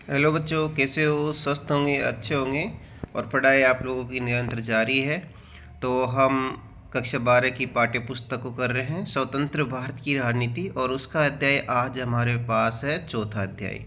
Hello बच्चों, कैसे हो? स्वस्थ होंगे, अच्छे होंगे। और पढ़ाई आप लोगों की निरंतर जारी है। तो हम कक्षा 12 की पाठ्य पुस्तक को कर रहे हैं, स्वतंत्र भारत की राजनीति, और उसका अध्याय आज हमारे पास है चौथा अध्याय।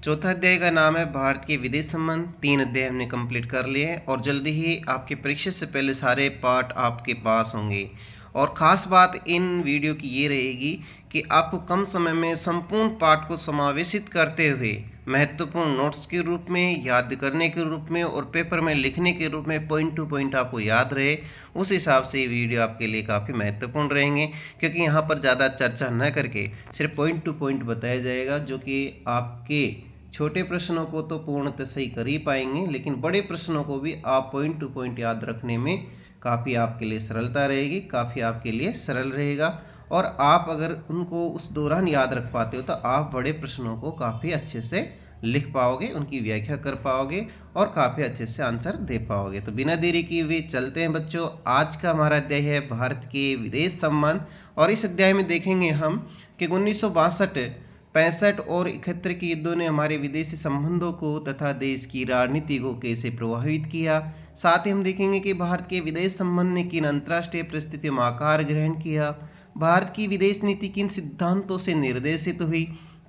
चौथा अध्याय का नाम है भारत के विदेश संबंध। 3 अध्याय हमने कंप्लीट कर लिए हैं और जल्दी ही आपकी परीक्षा से पहले सारे पाठ आपके पास होंगे। और ख़ास बात इन वीडियो की ये रहेगी कि आपको कम समय में संपूर्ण पाठ को समावेशित करते हुए महत्वपूर्ण नोट्स के रूप में, याद करने के रूप में और पेपर में लिखने के रूप में पॉइंट टू पॉइंट आपको याद रहे, उस हिसाब से ये वीडियो आपके लिए काफ़ी महत्वपूर्ण रहेंगे। क्योंकि यहाँ पर ज़्यादा चर्चा न करके सिर्फ पॉइंट टू पॉइंट बताया जाएगा, जो कि आपके छोटे प्रश्नों को तो पूर्णतः सही कर ही पाएंगे, लेकिन बड़े प्रश्नों को भी आप पॉइंट टू पॉइंट याद रखने में काफ़ी आपके लिए सरलता रहेगी, काफ़ी आपके लिए सरल रहेगा। और आप अगर उनको उस दौरान याद रख पाते हो तो आप बड़े प्रश्नों को काफ़ी अच्छे से लिख पाओगे, उनकी व्याख्या कर पाओगे और काफ़ी अच्छे से आंसर दे पाओगे। तो बिना देरी किए हुए चलते हैं बच्चों। आज का हमारा अध्याय है भारत के विदेश संबंध, और इस अध्याय में देखेंगे हम कि 1962, 65 और 71 के युद्धों ने हमारे विदेशी संबंधों को तथा देश की राजनीति को कैसे प्रभावित किया। साथ ही हम देखेंगे कि भारत के विदेश संबंध ने किन अंतर्राष्ट्रीय परिस्थितियों में आकार ग्रहण किया, भारत की विदेश नीति किन सिद्धांतों से निर्देशित हुई,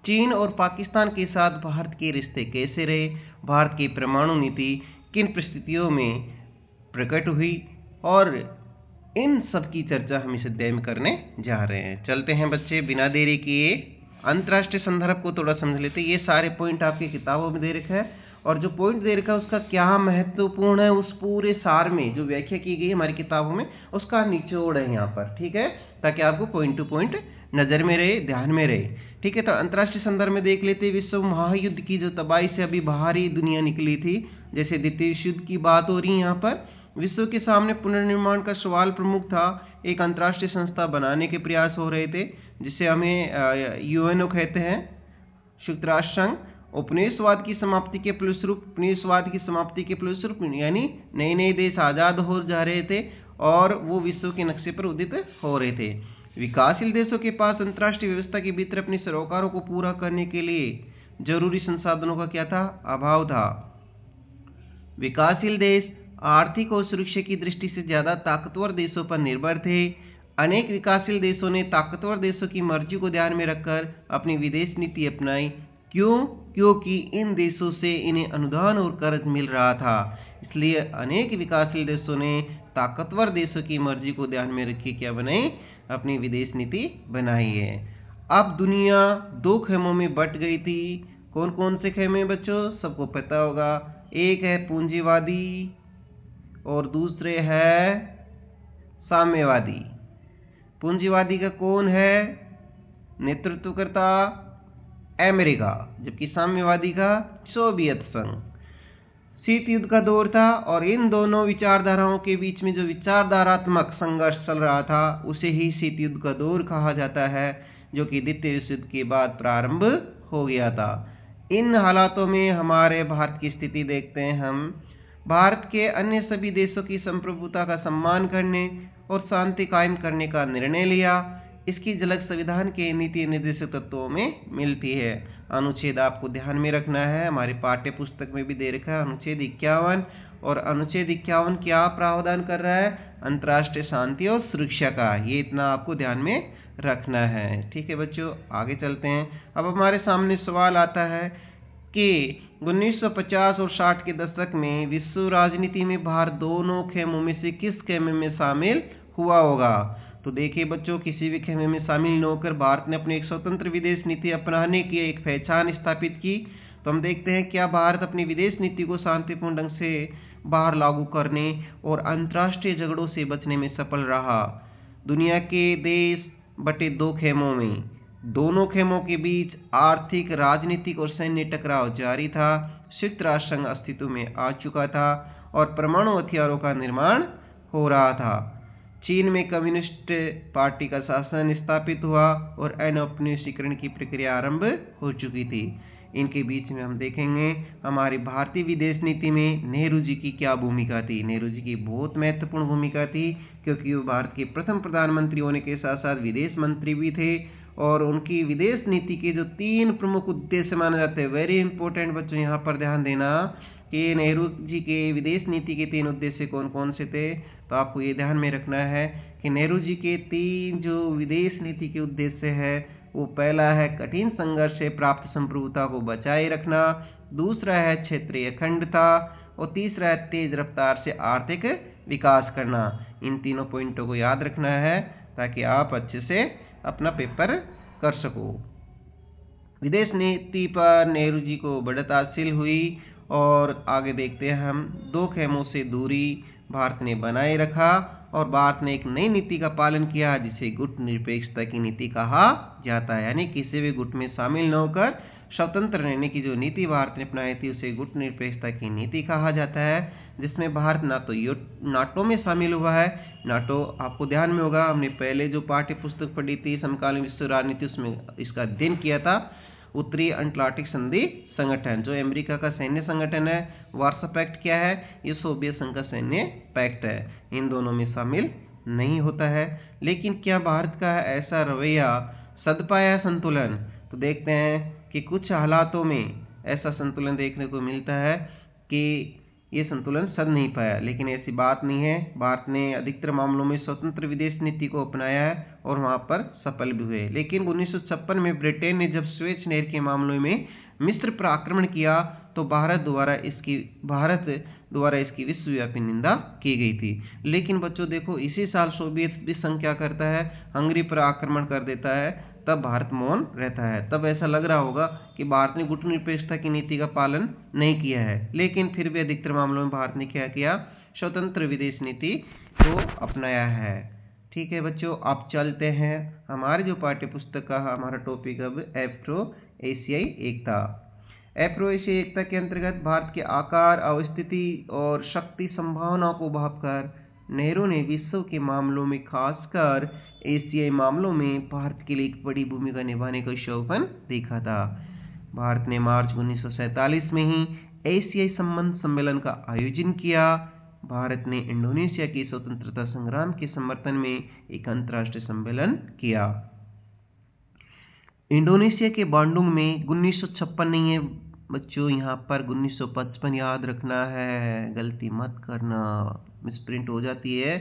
चीन और पाकिस्तान के साथ भारत के रिश्ते कैसे रहे, भारत की परमाणु नीति किन परिस्थितियों में प्रकट हुई, और इन सब की चर्चा हम इस अध्याय में करने जा रहे हैं। चलते हैं बच्चे बिना देरी किए। अंतर्राष्ट्रीय संदर्भ को थोड़ा समझ लेते हैं। ये सारे पॉइंट आपकी किताबों में दे रखा है, और जो पॉइंट दे रखा है उसका क्या महत्वपूर्ण है, उस पूरे सार में जो व्याख्या की गई है हमारी किताबों में, उसका निचोड़ है यहाँ पर। ठीक है, ताकि आपको पॉइंट टू पॉइंट नज़र में रहे, ध्यान में रहे। ठीक है, तो अंतर्राष्ट्रीय संदर्भ में देख लेते हैं। विश्व महायुद्ध की जो तबाही से अभी बाहरी दुनिया निकली थी, जैसे द्वितीय विश्व युद्ध की बात हो रही है यहाँ पर, विश्व के सामने पुनर्निर्माण का सवाल प्रमुख था। एक अंतर्राष्ट्रीय संस्था बनाने के प्रयास हो रहे थे, जिसे हमें यूएनओ कहते हैं, संयुक्त राष्ट्र संघ। उपनिवेशवाद की समाप्ति के फलस्वरूप यानी नए नए देश आज़ाद हो जा रहे थे और वो विश्व के नक्शे पर उदित हो रहे थे। विकासशील देशों के पास अंतर्राष्ट्रीय व्यवस्था के भीतर अपने सरोकारों को पूरा करने के लिए जरूरी संसाधनों का क्या था? अभाव था। विकासशील देश आर्थिक और सुरक्षा की दृष्टि से ज्यादा ताकतवर देशों पर निर्भर थे। अनेक विकासशील देशों ने ताकतवर देशों की मर्जी को ध्यान में रखकर अपनी विदेश नीति अपनाई। क्यों? क्योंकि इन देशों से इन्हें अनुदान और कर्ज मिल रहा था। इसलिए अनेक विकासशील देशों ने ताकतवर देशों की मर्जी को ध्यान में रख के क्या बनाई? अपनी विदेश नीति बनाई है। अब दुनिया 2 खेमों में बट गई थी। कौन कौन से खेमे बच्चों? सबको पता होगा। एक है पूंजीवादी और दूसरे है साम्यवादी। पूंजीवादी का कौन है नेतृत्व करता? अमेरिका। जबकि साम्यवादी का सोवियत संघ। शीत युद्ध का दौर था और इन दोनों विचारधाराओं के बीच में जो विचारधारात्मक संघर्ष चल रहा था उसे ही शीत युद्ध का दौर कहा जाता है, जो कि द्वितीय विश्व युद्ध के बाद प्रारंभ हो गया था। इन हालातों में हमारे भारत की स्थिति देखते हैं हम। भारत के अन्य सभी देशों की संप्रभुता का सम्मान करने और शांति कायम करने का निर्णय लिया। इसकी झलक संविधान के नीति निर्देशक तत्वों में मिलती है। अनुच्छेद आपको ध्यान में रखना है, हमारी पाठ्य पुस्तक में भी दे रखा है अनुच्छेद 51। और अनुच्छेद 51 क्या प्रावधान कर रहा है? अंतर्राष्ट्रीय शांति और सुरक्षा का। ये इतना आपको ध्यान में रखना है। ठीक है बच्चों, आगे चलते हैं। अब हमारे सामने सवाल आता है कि 1950 और 60 के दशक में विश्व राजनीति में भारत दोनों खेमों में से किस खेमे में शामिल हुआ होगा? तो देखिए बच्चों, किसी भी खेमे में शामिल न होकर भारत ने अपनी एक स्वतंत्र विदेश नीति अपनाने की एक पहचान स्थापित की। तो हम देखते हैं क्या भारत अपनी विदेश नीति को शांतिपूर्ण ढंग से बाहर लागू करने और अंतर्राष्ट्रीय झगड़ों से बचने में सफल रहा। दुनिया के देश बटे 2 खेमों में, दोनों खेमों के बीच आर्थिक, राजनीतिक और सैन्य टकराव जारी था। संयुक्त राष्ट्र संघ अस्तित्व में आ चुका था और परमाणु हथियारों का निर्माण हो रहा था। चीन में कम्युनिस्ट पार्टी का शासन स्थापित हुआ और अनौपनिवेशीकरण की प्रक्रिया आरंभ हो चुकी थी। इनके बीच में हम देखेंगे हमारी भारतीय विदेश नीति में नेहरू जी की क्या भूमिका थी। नेहरू जी की बहुत महत्वपूर्ण भूमिका थी, क्योंकि वो भारत के प्रथम प्रधानमंत्री होने के साथ साथ विदेश मंत्री भी थे और उनकी विदेश नीति के जो 3 प्रमुख उद्देश्य माने जाते हैं, वेरी इंपॉर्टेंट बच्चों यहाँ पर ध्यान देना कि नेहरू जी के विदेश नीति के 3 उद्देश्य कौन कौन से थे। तो आपको ये ध्यान में रखना है कि नेहरू जी के 3 जो विदेश नीति के उद्देश्य है, वो पहला है कठिन संघर्ष से प्राप्त संप्रभुता को बचाए रखना, दूसरा है क्षेत्रीय अखंडता और तीसरा है तेज रफ्तार से आर्थिक विकास करना। इन तीनों पॉइंटों को याद रखना है ताकि आप अच्छे से अपना पेपर कर सको। विदेश नीति पर नेहरू जी को बढ़त हासिल हुई और आगे देखते हैं हम। 2 खेमों से दूरी भारत ने बनाए रखा और भारत ने एक नई नीति का पालन किया जिसे गुट निरपेक्षता की नीति कहा जाता है, यानी किसी भी गुट में शामिल न होकर स्वतंत्र रहने की जो नीति भारत ने अपनाई थी उसे गुट निरपेक्षता की नीति कहा जाता है, जिसमें भारत नाटो में शामिल हुआ है। नाटो आपको ध्यान में होगा, हमने पहले जो पाठ्य पुस्तक पढ़ी थी समकालीन विश्व राजनीति, उसमें इसका अध्ययन किया था। उत्तरी अटलांटिक संधि संगठन जो अमेरिका का सैन्य संगठन है। वार्सा पैक्ट क्या है? ये सोवियत संघ का सैन्य पैक्ट है, इन दोनों में शामिल नहीं होता है। लेकिन क्या भारत का ऐसा रवैया सद पाया संतुलन? तो देखते हैं कि कुछ हालातों में ऐसा संतुलन देखने को मिलता है कि ये संतुलन सद नहीं पाया, लेकिन ऐसी बात नहीं है। भारत ने अधिकतर मामलों में स्वतंत्र विदेश नीति को अपनाया है और वहां पर सफल भी हुए। लेकिन 1956 में ब्रिटेन ने जब स्वेज नहर के मामलों में मिस्र पर आक्रमण किया तो भारत द्वारा इसकी विश्वव्यापी निंदा की गई थी। लेकिन बच्चों देखो, इसी साल सोवियत संघ क्या करता है? हंगरी पर आक्रमण कर देता है, तब भारत मौन रहता है। तब ऐसा लग रहा होगा कि भारत ने गुट निरपेक्षता की नीति का पालन नहीं किया है, लेकिन फिर भी अधिकतर मामलों में भारत ने क्या किया? स्वतंत्र विदेश नीति को अपनाया है। ठीक है बच्चों, अब चलते हैं हमारे जो पाठ्य पुस्तक का हमारा टॉपिक अब एफ्रो एशियाई एकता। एफ्रो एशियाई एकता के अंतर्गत भारत के आकार, अवस्थिति और शक्ति संभावनाओं को भांपकर नेहरू ने विश्व के मामलों में, खासकर एशियाई मामलों में भारत के लिए एक बड़ी भूमिका निभाने का शौकन देखा था। भारत ने मार्च 1947 में ही एशियाई संबंध सम्मेलन का आयोजन किया। भारत ने इंडोनेशिया की स्वतंत्रता संग्राम के समर्थन में एक अंतर्राष्ट्रीय सम्मेलन किया। इंडोनेशिया के बांडुंग में 1956 नहीं है बच्चों, यहाँ पर 1955 याद रखना है, गलती मत करना, मिसप्रिंट हो जाती है।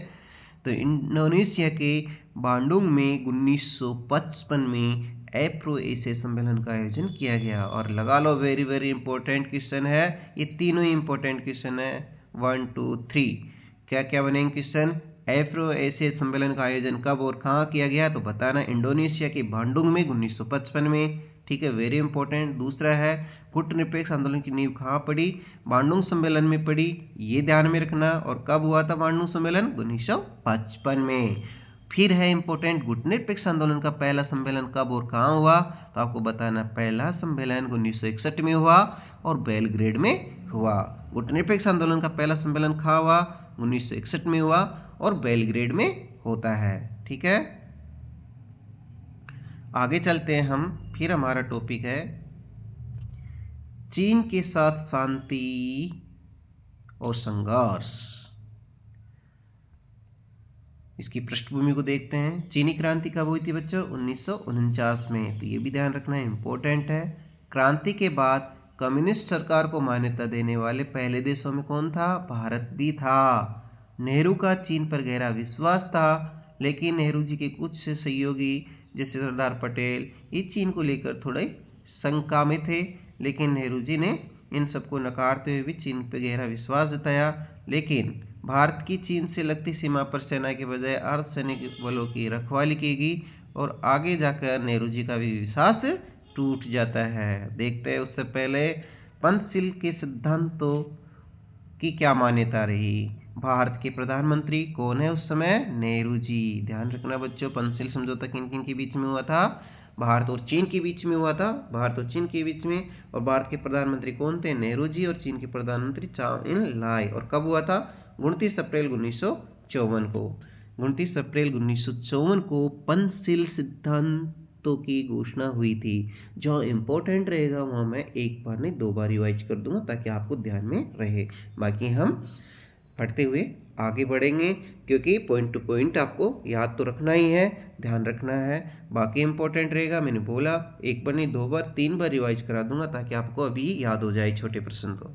तो इंडोनेशिया के बांडुंग में 1955 में एफ्रो एशियाई सम्मेलन का आयोजन किया गया। और लगा लो, वेरी वेरी इंपॉर्टेंट क्वेश्चन है, ये तीनों ही इंपॉर्टेंट क्वेश्चन है। 1 2 3 क्या क्या बनेंगे क्वेश्चन? एफ्रो एशियाई सम्मेलन का आयोजन कब और कहाँ किया गया? तो बताना, इंडोनेशिया के बांडुंग में 1955 में। ठीक है, वेरी इंपॉर्टेंट। दूसरा है, गुट निरपेक्ष आंदोलन की नींव कहाँ पड़ी? बांडुंग सम्मेलन में पड़ी, ये ध्यान में रखना। और कब हुआ था बांडुंग सम्मेलन? 1955 में। फिर है इंपॉर्टेंट, गुट निरपेक्ष आंदोलन का पहला सम्मेलन कब और कहाँ हुआ? तो आपको बताना, पहला सम्मेलन 1961 में हुआ और बेलग्रेड में हुआ। गुट निरपेक्ष आंदोलन का पहला सम्मेलन कहाँ हुआ? 1961 में हुआ और बेलग्रेड में होता है। ठीक है, आगे चलते हैं हम। फिर हमारा टॉपिक है चीन के साथ शांति और संघर्ष। इसकी पृष्ठभूमि को देखते हैं। चीनी क्रांति कब हुई थी बच्चों? 1949 में। तो ये भी ध्यान रखना इंपॉर्टेंट है। क्रांति के बाद कम्युनिस्ट सरकार को मान्यता देने वाले पहले देशों में कौन था? भारत भी था। नेहरू का चीन पर गहरा विश्वास था, लेकिन नेहरू जी के कुछ सहयोगी जैसे सरदार पटेल ये चीन को लेकर थोड़े शंका में थे, लेकिन नेहरू जी ने इन सबको नकारते हुए भी चीन पर गहरा विश्वास जताया। लेकिन भारत की चीन से लगती सीमा पर सेना के बजाय अर्धसैनिक बलों की रखवाली की गई और आगे जाकर नेहरू जी का भी विश्वास टूट जाता है। देखते हैं उससे पहले पंचशील के सिद्धांतों की क्या मान्यता रही। भारत के प्रधानमंत्री कौन है उस समय? नेहरू जी। ध्यान रखना बच्चों, पंचशील समझौता किन किन के बीच में हुआ था? भारत और चीन के बीच में हुआ था। भारत और चीन के बीच में। और भारत के प्रधानमंत्री कौन थे? नेहरू जी। और चीन के प्रधानमंत्री चाउ इन लाई। और कब हुआ था? 29 अप्रैल 1954 को। 29 अप्रैल 1954 को पंचशील सिद्धांतों की घोषणा हुई थी। जो इम्पोर्टेंट रहेगा वहाँ मैं एक बार नहीं 2 बार रिवाइज कर दूंगा ताकि आपको ध्यान में रहे। बाकी हम पढ़ते हुए आगे बढ़ेंगे, क्योंकि पॉइंट टू पॉइंट आपको याद तो रखना ही है, ध्यान रखना है, बाकी इंपॉर्टेंट रहेगा। मैंने बोला एक बार नहीं 2 बार 3 बार रिवाइज करा दूंगा ताकि आपको अभी याद हो जाए छोटे प्रश्न तो।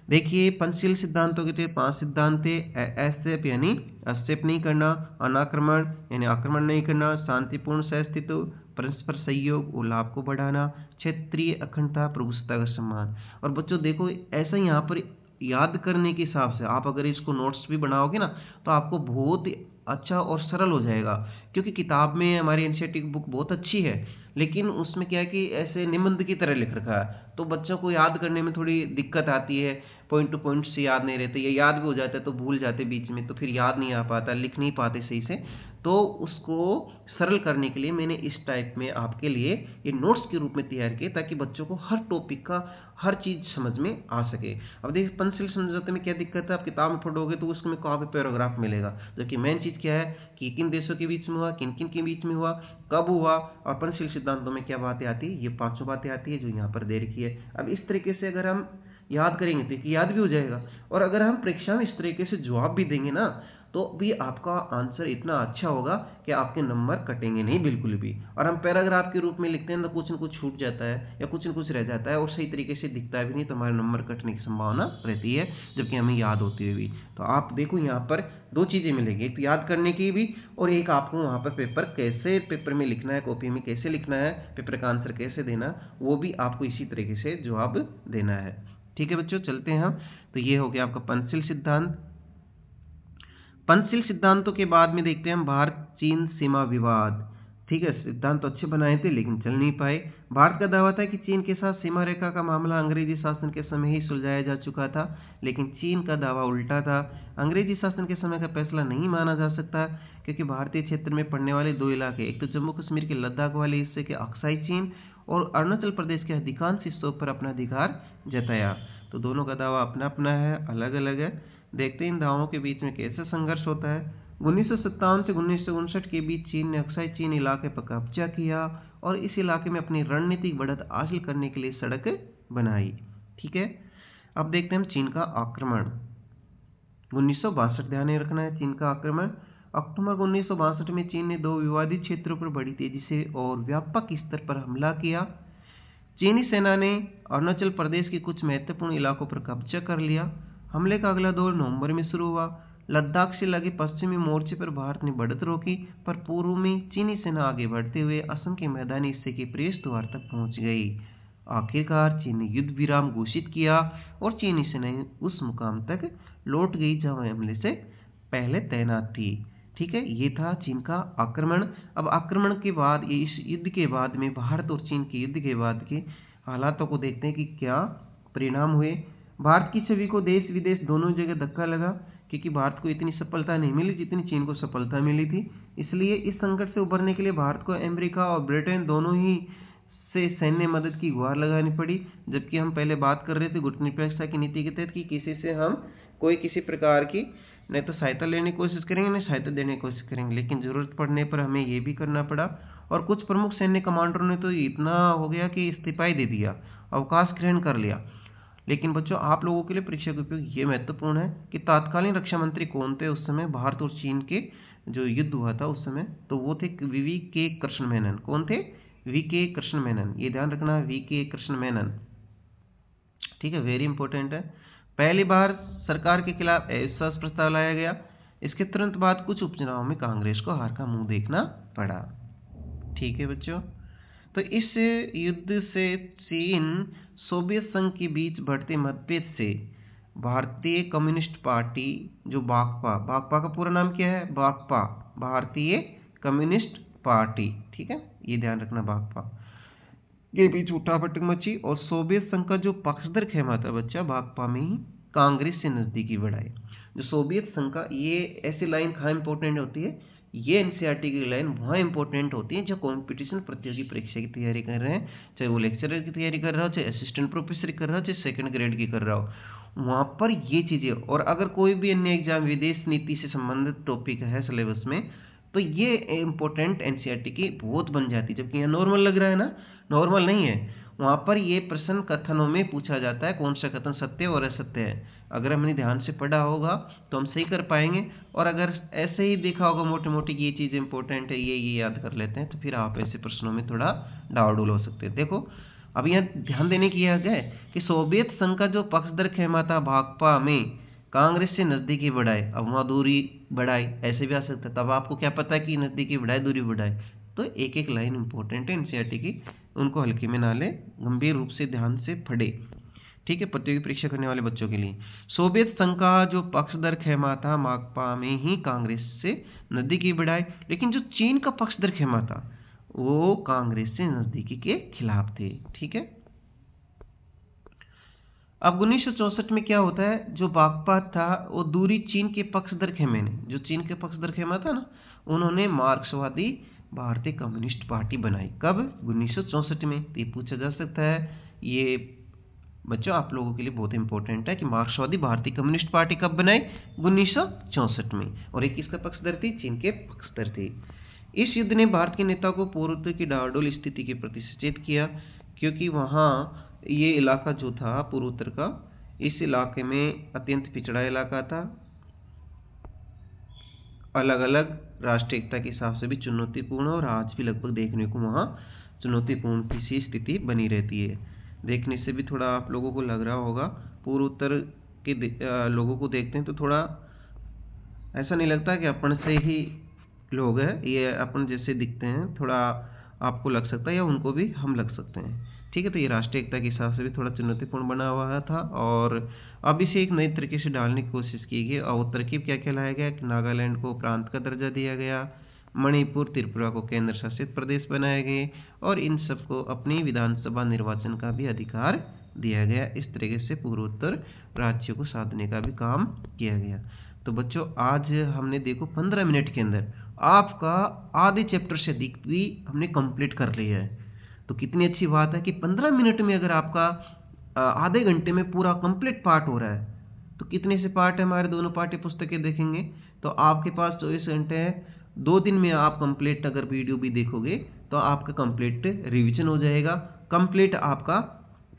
देखिए पंचशील सिद्धांतों के थे 5 सिद्धांत थे। एस्केप यानी एस्केप नहीं करना, अनाक्रमण यानी आक्रमण नहीं करना, शांतिपूर्ण सहअस्तित्व, परस्पर सहयोग और लाभ को बढ़ाना, क्षेत्रीय अखंडता, प्रभुसत्ता का सम्मान। और बच्चों देखो ऐसा यहाँ पर याद करने के हिसाब से आप अगर इसको नोट्स भी बनाओगे ना तो आपको बहुत अच्छा और सरल हो जाएगा, क्योंकि किताब में हमारी एनसीईआरटी की बुक बहुत अच्छी है, लेकिन उसमें क्या है कि ऐसे निबंध की तरह लिख रखा है, तो बच्चों को याद करने में थोड़ी दिक्कत आती है, पॉइंट टू पॉइंट से याद नहीं रहते, या याद भी हो जाता है तो भूल जाते बीच में, तो फिर याद नहीं आ पाता, लिख नहीं पाते सही से। तो उसको सरल करने के लिए मैंने इस टाइप में आपके लिए ये नोट्स के रूप में तैयार किए, ताकि बच्चों को हर टॉपिक का हर चीज़ समझ में आ सके। अब देखिए पंचशील समझौते में क्या दिक्कत है, आप किताब में पढ़ोगे तो उसमें कहाँ पे पैराग्राफ मिलेगा, जबकि मेन चीज़ क्या है कि किन देशों के बीच में हुआ, किन किन के बीच में हुआ, कब हुआ, और पंचशील सिद्धांतों में क्या बातें आती है, ये 5 बातें आती है जो यहाँ पर दे रखी है। अब इस तरीके से अगर हम याद करेंगे तो याद भी हो जाएगा, और अगर हम परीक्षा में इस तरीके से जवाब भी देंगे ना तो भी आपका आंसर इतना अच्छा होगा कि आपके नंबर कटेंगे नहीं बिल्कुल भी। और हम पैराग्राफ के रूप में लिखते हैं तो कुछ न कुछ छूट जाता है या कुछ न कुछ रह जाता है और सही तरीके से दिखता भी नहीं, तो हमारे नंबर कटने की संभावना रहती है, जबकि हमें याद होती हुई भी। तो आप देखो यहाँ पर 2 चीज़ें मिलेंगी, एक तो याद करने की भी, और एक आपको वहाँ पर पेपर में लिखना है, कॉपी में कैसे लिखना है, पेपर का आंसर कैसे देना, वो भी आपको इसी तरीके से जवाब देना है। ठीक है बच्चों, चलते हैं हम। तो ये हो गया आपका पंचशील सिद्धांत। पंचशील सिद्धांतों के बाद में देखते हैं हम भारत चीन सीमा विवाद। ठीक है, सिद्धांत तो अच्छे बनाए थे लेकिन चल नहीं पाए। भारत का दावा था कि चीन के साथ सीमा रेखा का मामला अंग्रेजी शासन के समय ही सुलझाया जा चुका था, लेकिन चीन का दावा उल्टा था। अंग्रेजी शासन के समय का फैसला नहीं माना जा सकता, क्योंकि भारतीय क्षेत्र में पड़ने वाले 2 इलाके, एक तो जम्मू कश्मीर के लद्दाख वाले हिस्से के अक्साई चीन और अरुणाचल प्रदेश के अधिकांश हिस्सों पर अपना अधिकार जताया। तो दोनों का दावा अपना अपना है, अलग अलग है। देखते हैं इन दावों के बीच में कैसे संघर्ष होता है। 1957 से 1959 के बीच चीन ने अक्साई चीन इलाके पर कब्जा किया और इस इलाके में अपनी रणनीतिक बढ़त हासिल करने के लिए सड़क बनाई। ठीक है, अब देखते हैं हम चीन का आक्रमण। 1962 ध्यान में रखना है, चीन का आक्रमण। अक्टूबर 1962 में चीन ने 2 विवादित क्षेत्रों पर बड़ी तेजी से और व्यापक स्तर पर हमला किया। चीनी सेना ने अरुणाचल प्रदेश के कुछ महत्वपूर्ण इलाकों पर कब्जा कर लिया। हमले का अगला दौर नवंबर में शुरू हुआ। लद्दाख से लगे पश्चिमी मोर्चे पर भारत ने बढ़त रोकी, पर पूर्व में चीनी सेना आगे बढ़ते हुए असम के मैदानी हिस्से के प्रवेश द्वार तक पहुंच गई। आखिरकार चीन ने युद्ध विराम घोषित किया और चीनी सेना उस मुकाम तक लौट गई जहां हमले से पहले तैनात थी। ठीक है, ये था चीन का आक्रमण। अब आक्रमण के बाद, इस युद्ध के बाद में, भारत और चीन के युद्ध के बाद के हालातों को देखते हैं कि क्या परिणाम हुए। भारत की छवि को देश विदेश दोनों जगह धक्का लगा, क्योंकि भारत को इतनी सफलता नहीं मिली जितनी चीन को सफलता मिली थी। इसलिए इस संकट से उबरने के लिए भारत को अमेरिका और ब्रिटेन दोनों ही से सैन्य मदद की गुहार लगानी पड़ी। जबकि हम पहले बात कर रहे थे गुटनिरपेक्षता की नीति के तहत कि किसी से हम कोई किसी प्रकार की नहीं तो सहायता लेने की कोशिश करेंगे, नहीं सहायता देने की कोशिश करेंगे, लेकिन जरूरत पड़ने पर हमें ये भी करना पड़ा। और कुछ प्रमुख सैन्य कमांडरों ने तो इतना हो गया कि इस्तीफा ही दे दिया, अवकाश ग्रहण कर लिया। लेकिन बच्चों आप लोगों के लिए परीक्षा के उपयोग ये महत्वपूर्ण है कि तत्कालीन रक्षा मंत्री कौन थे उस समय भारत और चीन के जो युद्ध हुआ था उस समय, तो वो थे वी के कृष्ण मेनन। कौन थे? वी के कृष्ण मेनन, ये ध्यान रखना, वी के कृष्ण मेनन। ठीक है, वेरी इंपॉर्टेंट है। पहली बार सरकार के खिलाफ अविश्वास प्रस्ताव लाया गया। इसके तुरंत बाद कुछ उपचुनाव में कांग्रेस को हार का मुंह देखना पड़ा। ठीक है बच्चों, तो इस युद्ध से चीन सोवियत संघ के बीच बढ़ते मतभेद से भारतीय कम्युनिस्ट पार्टी जो बाकपा का पूरा नाम क्या है? बाकपा, भारतीय कम्युनिस्ट पार्टी। ठीक है, ये ध्यान रखना, बाकपा के बीच उठापटक मची और सोवियत संघ का जो पक्षधर खेमा था बच्चा बाकपा में ही कांग्रेस से नजदीकी बढ़ाई। जो सोवियत संघ का, ये ऐसी लाइन कहाँ इंपॉर्टेंट होती है, ये एनसीईआरटी की लाइन वहाँ इंपॉर्टेंट होती है जब कॉम्पिटिशन प्रतियोगी परीक्षा की तैयारी कर रहे हैं, चाहे वो लेक्चरर की तैयारी कर रहा हो, चाहे असिस्टेंट प्रोफेसर कर रहा हो, चाहे सेकंड ग्रेड की कर रहा हो, वहाँ पर ये चीज़ें। और अगर कोई भी अन्य एग्जाम विदेश नीति से संबंधित टॉपिक है सिलेबस में, तो ये इंपॉर्टेंट एनसीईआरटी की बहुत बन जाती है। जबकि यहाँ नॉर्मल लग रहा है ना, नॉर्मल नहीं है, वहाँ पर ये प्रश्न कथनों में पूछा जाता है कौन सा कथन सत्य और असत्य है। अगर हमने ध्यान से पढ़ा होगा तो हम सही कर पाएंगे, और अगर ऐसे ही देखा होगा मोटे मोटे कि ये चीज़ इंपॉर्टेंट है, ये याद कर लेते हैं, तो फिर आप ऐसे प्रश्नों में थोड़ा डावाडोल हो सकते हैं। देखो अब यहाँ ध्यान देने की यह है कि सोवियत संघ का जो पक्षधर खेमा था भाकपा में कांग्रेस से नज़दीकी बढ़ाए, अब वहाँ दूरी बढ़ाई, ऐसे भी आ सकता है। तब आपको क्या पता है कि नज़दीकी बढ़ाए दूरी बढ़ाए, तो एक एक लाइन इंपॉर्टेंट है एनसीईआरटी की, उनको हल्के में ना ले, गंभीर रूप से ध्यान से पढ़े। ठीक है, प्रतियोगी परीक्षा करने वाले बच्चों के लिए सोवियत संघ का जो पक्षधर खेमा था माकपा में ही कांग्रेस से नज़दीकी बढ़ाए, लेकिन जो चीन का पक्षधर खेमा था वो कांग्रेस से नज़दीकी के खिलाफ थे। ठीक है, अब 1964 में क्या होता है, जो बागपत था वो दूरी चीन के पक्षधर खेमे ने, जो चीन के पक्षधर खेमा था ना, उन्होंने मार्क्सवादी भारतीय कम्युनिस्ट पार्टी बनाई। कब? 1964 में। तो ये पूछा जा सकता है, ये बच्चों आप लोगों के लिए बहुत इंपॉर्टेंट है कि मार्क्सवादी भारतीय कम्युनिस्ट पार्टी कब बनाई? 1964 में। और एक किसका पक्षधर थी? चीन के पक्षधर थे। इस युद्ध ने भारत के नेता को पूर्वोत्तर की डावाडोल स्थिति के प्रति सचेत किया, क्योंकि वहाँ ये इलाका जो था पूर्वोत्तर का, इस इलाके में अत्यंत पिछड़ा इलाका था, अलग अलग राष्ट्रीय एकता के हिसाब से भी चुनौतीपूर्ण, और आज भी लगभग देखने को वहाँ चुनौतीपूर्ण सी स्थिति बनी रहती है। देखने से भी थोड़ा आप लोगों को लग रहा होगा, पूर्वोत्तर के लोगों को देखते हैं तो थोड़ा ऐसा नहीं लगता कि अपन से ही लोग हैं, ये अपन जैसे दिखते हैं, थोड़ा आपको लग सकता है या उनको भी हम लग सकते हैं। ठीक है, तो ये राष्ट्रीय एकता के हिसाब से भी थोड़ा चुनौतीपूर्ण बना हुआ था, और अब इसे एक नई तरीके से डालने की कोशिश की गई, और तरकीब क्या क्या लाया गया कि नागालैंड को प्रांत का दर्जा दिया गया, मणिपुर त्रिपुरा को केंद्र शासित प्रदेश बनाए गए, और इन सबको अपनी विधानसभा निर्वाचन का भी अधिकार दिया गया। इस तरीके से पूर्वोत्तर राज्यों को साधने का भी काम किया गया। तो बच्चों आज हमने देखो 15 मिनट के अंदर आपका आधे चैप्टर से अधिक भी हमने कंप्लीट कर लिया है। तो कितनी अच्छी बात है कि 15 मिनट में अगर आपका आधे घंटे में पूरा कंप्लीट पार्ट हो रहा है, तो कितने से पार्ट है हमारे दोनों पाठ्य पुस्तकें देखेंगे तो आपके पास 24 घंटे हैं। 2 दिन में आप कंप्लीट अगर वीडियो भी देखोगे तो आपका कंप्लीट रिवीजन हो जाएगा, कंप्लीट आपका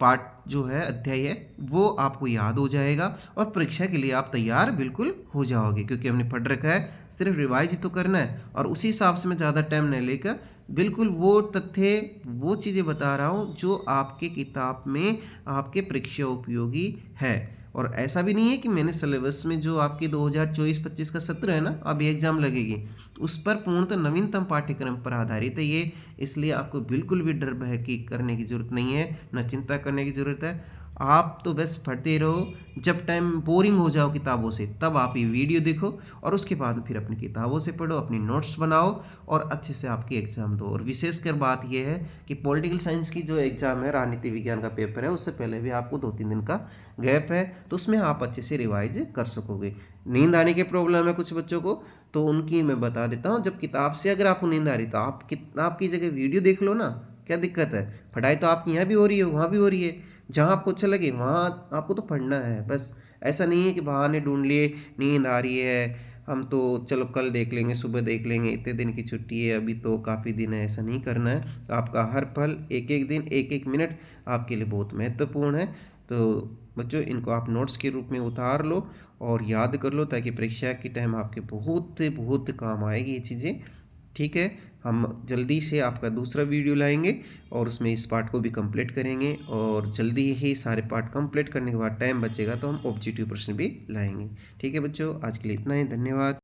पार्ट जो है अध्याय है वो आपको याद हो जाएगा, और परीक्षा के लिए आप तैयार बिल्कुल हो जाओगे, क्योंकि हमने पढ़ रखा है, सिर्फ रिवाइज ही तो करना है। और उसी हिसाब से मैं ज़्यादा टाइम नहीं लेकर बिल्कुल वो तथ्य वो चीज़ें बता रहा हूँ जो आपके किताब में आपके परीक्षा उपयोगी है। और ऐसा भी नहीं है कि मैंने सिलेबस में जो आपके 2024-25 का सत्र है ना, अभी एग्जाम लगेगी, उस पर पूर्णतः नवीनतम पाठ्यक्रम पर आधारित है ये, इसलिए आपको बिल्कुल भी डर भय की करने की जरूरत नहीं है, न चिंता करने की जरूरत है। आप तो बस पढ़ते रहो, जब टाइम बोरिंग हो जाओ किताबों से तब आप ये वीडियो देखो, और उसके बाद फिर अपनी किताबों से पढ़ो, अपनी नोट्स बनाओ, और अच्छे से आपकी एग्जाम दो। और विशेषकर बात यह है कि पॉलिटिकल साइंस की जो एग्जाम है, राजनीति विज्ञान का पेपर है, उससे पहले भी आपको 2-3 दिन का गैप है, तो उसमें आप अच्छे से रिवाइज कर सकोगे। नींद आने की प्रॉब्लम है कुछ बच्चों को, तो उनकी मैं बता देता हूँ, जब किताब से अगर आपको नींद आ रही तो आप आपकी जगह वीडियो देख लो ना, क्या दिक्कत है? पढ़ाई तो आपकी यहाँ भी हो रही है, वहाँ भी हो रही है, जहाँ आपको अच्छा लगे वहाँ आपको तो पढ़ना है बस। ऐसा नहीं है कि बहाने ढूंढ लिए, नींद आ रही है हम तो चलो कल देख लेंगे, सुबह देख लेंगे, इतने दिन की छुट्टी है, अभी तो काफ़ी दिन है, ऐसा नहीं करना है। आपका हर पल, एक एक दिन, एक एक मिनट आपके लिए बहुत महत्वपूर्ण है। तो बच्चों इनको आप नोट्स के रूप में उतार लो और याद कर लो, ताकि परीक्षा के टाइम आपके बहुत बहुत काम आएगी ये चीज़ें। ठीक है, हम जल्दी से आपका दूसरा वीडियो लाएंगे और उसमें इस पार्ट को भी कंप्लीट करेंगे, और जल्दी ही सारे पार्ट कंप्लीट करने के बाद टाइम बचेगा तो हम ऑब्जेक्टिव प्रश्न भी लाएंगे। ठीक है बच्चों, आज के लिए इतना ही, धन्यवाद।